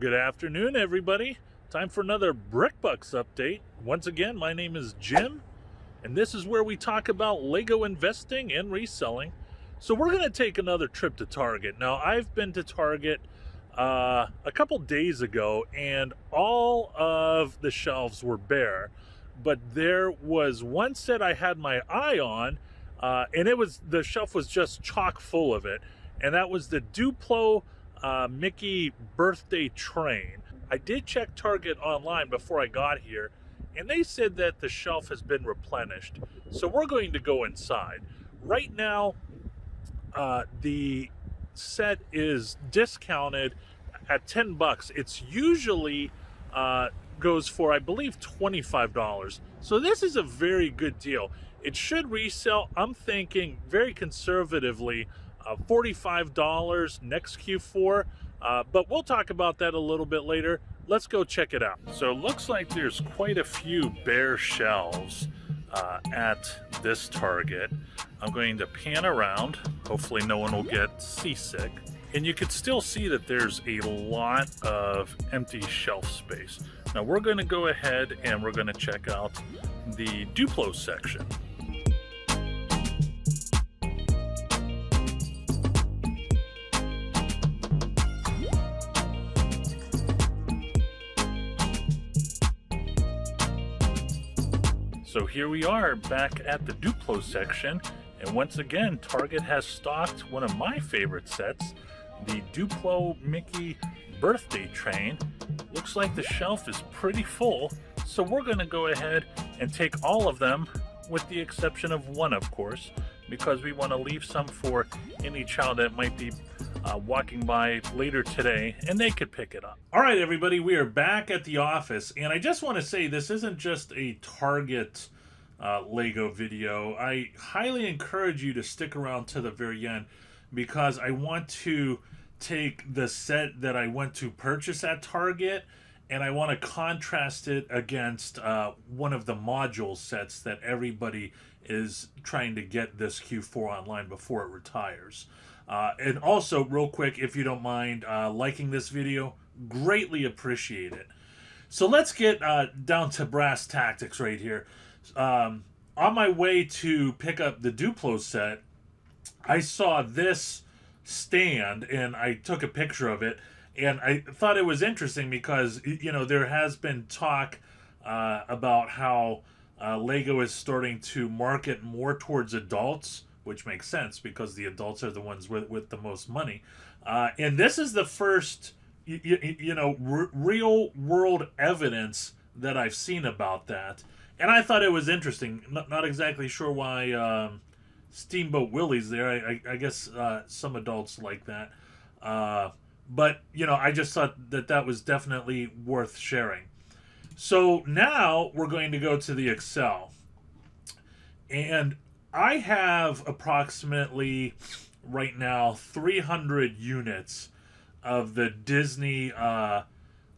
Good afternoon, everybody. Time for another BrickBucks update. Once again, my name is Jim, and this is where we talk about Lego investing and reselling. So we're going to take another trip to Target. Now, I've been to Target a couple days ago, and all of the shelves were bare. But there was one set I had my eye on, and the shelf was just chock full of it, and that was the Duplo Mickey birthday train. I did check Target online before I got here, and they said that the shelf has been replenished. So we're going to go inside. Right now, the set is discounted at $10. It's usually goes for, I believe, $25. So this is a very good deal. It should resell, I'm thinking very conservatively, $45 next Q4, but we'll talk about that a little bit later. Let's go check it out. So it looks like there's quite a few bare shelves at this Target. I'm going to pan around. Hopefully no one will get seasick. And you can still see that there's a lot of empty shelf space. Now we're going to go ahead and we're going to check out the Duplo section. So here we are back at the Duplo section, and once again Target has stocked one of my favorite sets, the Duplo Mickey birthday train. Looks like the shelf is pretty full, so we're going to go ahead and take all of them, with the exception of one, of course, because we want to leave some for any child that might be walking by later today, and they could pick it up. All right, everybody, we are back at the office, and I just want to say this isn't just a Target Lego video. I highly encourage you to stick around to the very end, because I want to take the set that I went to purchase at Target, and I want to contrast it against one of the module sets that everybody is trying to get this Q4 online before it retires. And also, real quick, if you don't mind liking this video, greatly appreciate it. So let's get down to brass tactics right here. On my way to pick up the Duplo set, I saw this stand and I took a picture of it, and I thought it was interesting because, you know, there has been talk about how Lego is starting to market more towards adults, which makes sense because the adults are the ones with the most money. And this is the first, real world evidence that I've seen about that. And I thought it was interesting. Not exactly sure why Steamboat Willie's there. I guess some adults like that. But, I just thought that was definitely worth sharing. So now we're going to go to the Excel. And I have approximately, right now, 300 units of the Disney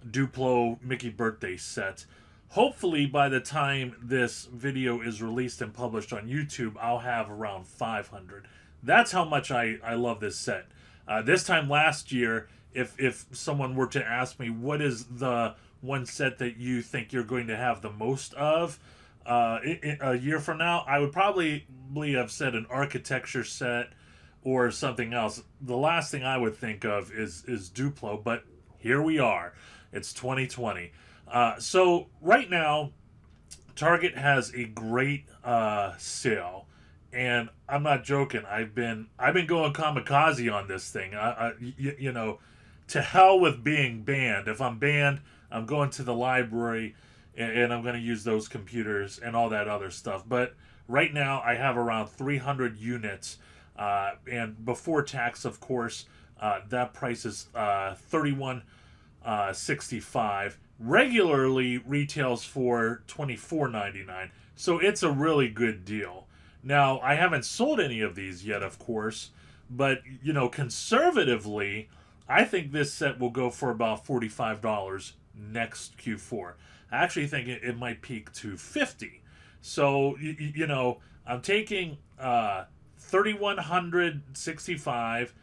Duplo Mickey birthday set. Hopefully, by the time this video is released and published on YouTube, I'll have around 500. That's how much I love this set. This time last year, if someone were to ask me, what is the one set that you think you're going to have the most of a year from now, I would probably have said an architecture set or something else. The last thing I would think of is Duplo, but here we are. It's 2020. So right now, Target has a great sale, and I'm not joking. I've been going kamikaze on this thing. To hell with being banned. If I'm banned, I'm going to the library, and I'm going to use those computers and all that other stuff. But right now, I have around 300 units, and before tax, of course, that price is $31.65. Regularly retails for $24.99, so it's a really good deal. Now, I haven't sold any of these yet, of course, but conservatively, I think this set will go for about $45 next Q4. I actually think it might peak to $50. So I'm taking 3,165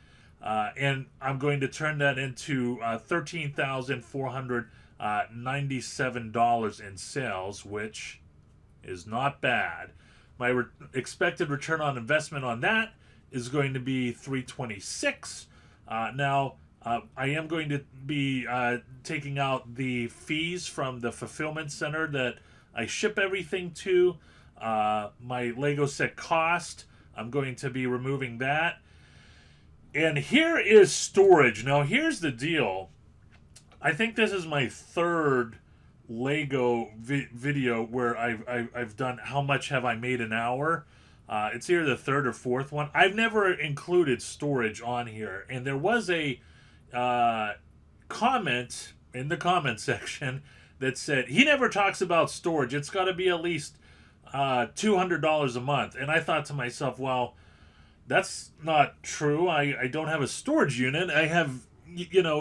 And I'm going to turn that into $13,497 in sales, which is not bad. My expected return on investment on that is going to be 326. Now, I am going to be taking out the fees from the fulfillment center that I ship everything to. My Lego set cost, I'm going to be removing that. And here is storage. Now, here's the deal. I think this is my third Lego video where I've done how much have I made an hour. It's either the third or fourth one. I've never included storage on here, and there was a comment in the comment section that said he never talks about storage. It's got to be at least $200 a month, and I thought to myself, well, that's not true. I don't have a storage unit. I have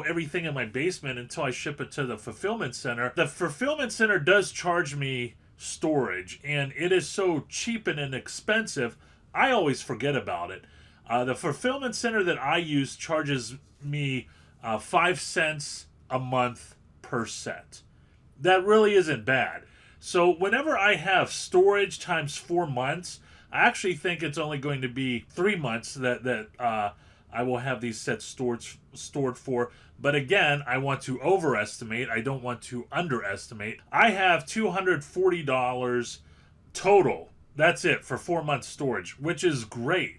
everything in my basement until I ship it to the fulfillment center. The fulfillment center does charge me storage, and it is so cheap and inexpensive, I always forget about it. The fulfillment center that I use charges me 5 cents a month per set. That really isn't bad. So whenever I have storage times 4 months, I actually think it's only going to be 3 months that I will have these sets stored for. But again, I want to overestimate. I don't want to underestimate. I have $240 total. That's it for 4 months storage, which is great.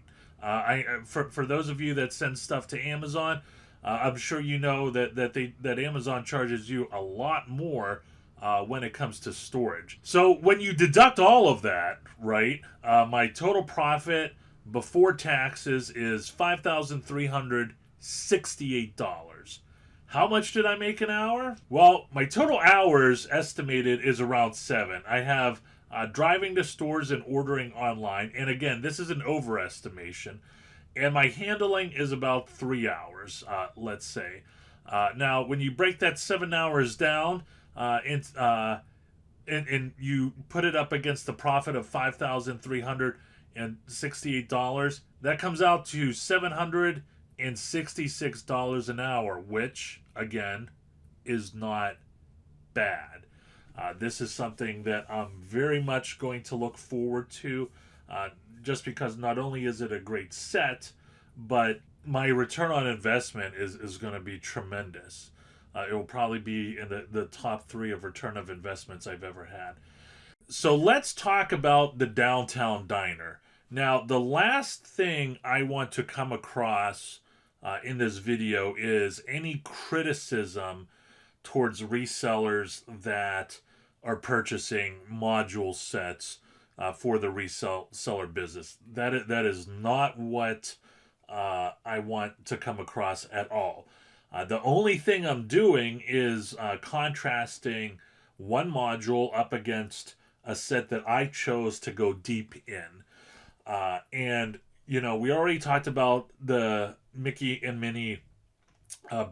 For those of you that send stuff to Amazon, I'm sure you know that Amazon charges you a lot more when it comes to storage. So when you deduct all of that, right, my total profit before taxes is $5,368. How much did I make an hour? Well, my total hours estimated is around 7. I have driving to stores and ordering online, and again, this is an overestimation, and my handling is about 3 hours, let's say. Now, when you break that 7 hours down, and you put it up against the profit of $5,368, that comes out to $766 an hour, which, again, is not bad. This is something that I'm very much going to look forward to, just because not only is it a great set, but my return on investment is going to be tremendous. It will probably be in the top 3 of return of investments I've ever had. So let's talk about the downtown diner. Now, the last thing I want to come across in this video is any criticism towards resellers that are purchasing module sets for the reseller business. That is not what I want to come across at all. The only thing I'm doing is contrasting one module up against a set that I chose to go deep in. And, we already talked about the Mickey and Minnie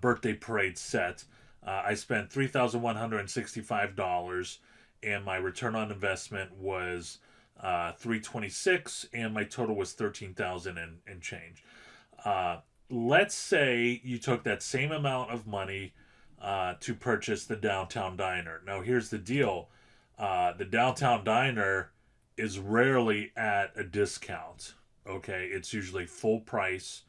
birthday parade set. I spent $3,165, and my return on investment was $326, and my total was $13,000 and change. Let's say you took that same amount of money to purchase the downtown diner. Now, here's the deal. The downtown diner is rarely at a discount. Okay, it's usually full price.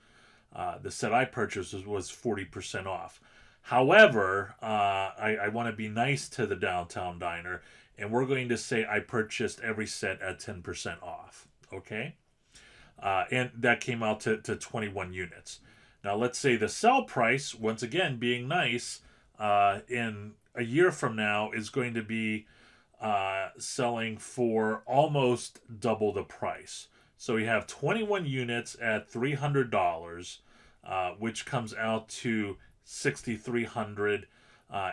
The set I purchased was 40% off. However, I want to be nice to the downtown diner, and we're going to say I purchased every set at 10% off. Okay? And that came out to 21 units. Now, let's say the sell price, once again, being nice, in a year from now is going to be selling for almost double the price. So we have 21 units at $300, which comes out to $6,300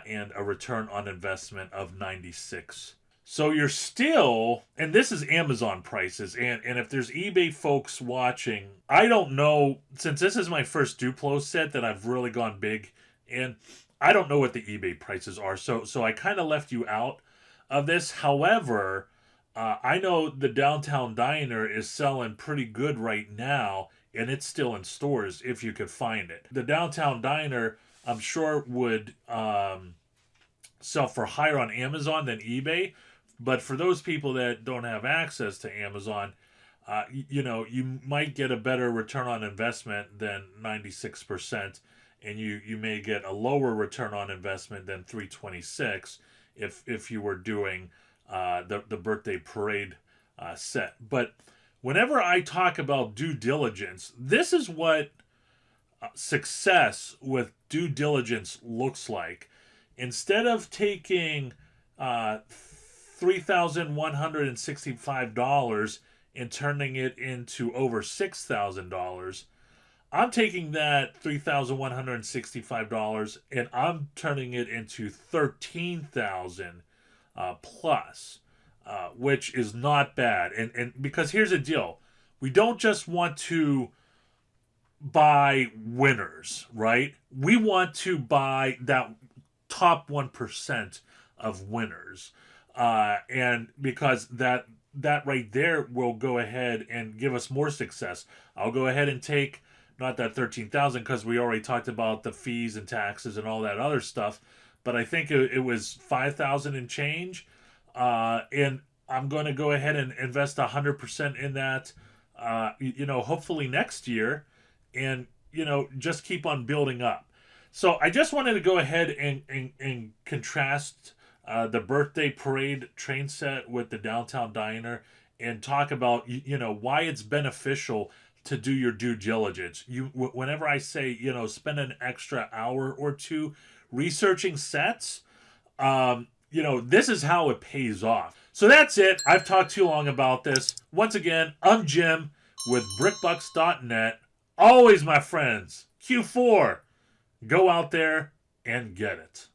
and a return on investment of 96. So you're still, and this is Amazon prices, and if there's eBay folks watching, I don't know, since this is my first Duplo set that I've really gone big in, I don't know what the eBay prices are, so I kind of left you out of this. However, I know the downtown diner is selling pretty good right now, and it's still in stores if you could find it. The Downtown Diner, I'm sure, would sell for higher on Amazon than eBay. But for those people that don't have access to Amazon, you might get a better return on investment than 96%, and you may get a lower return on investment than 326 if you were doing the birthday parade set. But whenever I talk about due diligence, this is what success with due diligence looks like. Instead of taking $3,165 and turning it into over $6,000, I'm taking that $3,165 and I'm turning it into $13,000 plus, which is not bad. And because here's the deal, we don't just want to buy winners, right? We want to buy that top 1% of winners, and because that right there will go ahead and give us more success. I'll go ahead and take not that 13,000 because we already talked about the fees and taxes and all that other stuff, but I think it was 5,000 and change, and I'm going to go ahead and invest 100% in that. Hopefully next year, and just keep on building up. So I just wanted to go ahead and contrast the birthday parade train set with the Downtown Diner and talk about why it's beneficial to do your due diligence. Whenever I say spend an extra hour or two researching sets, this is how it pays off. So that's it. I've talked too long about this. Once again, I'm Jim with BrickBucks.net. Always, my friends, Q4. Go out there and get it.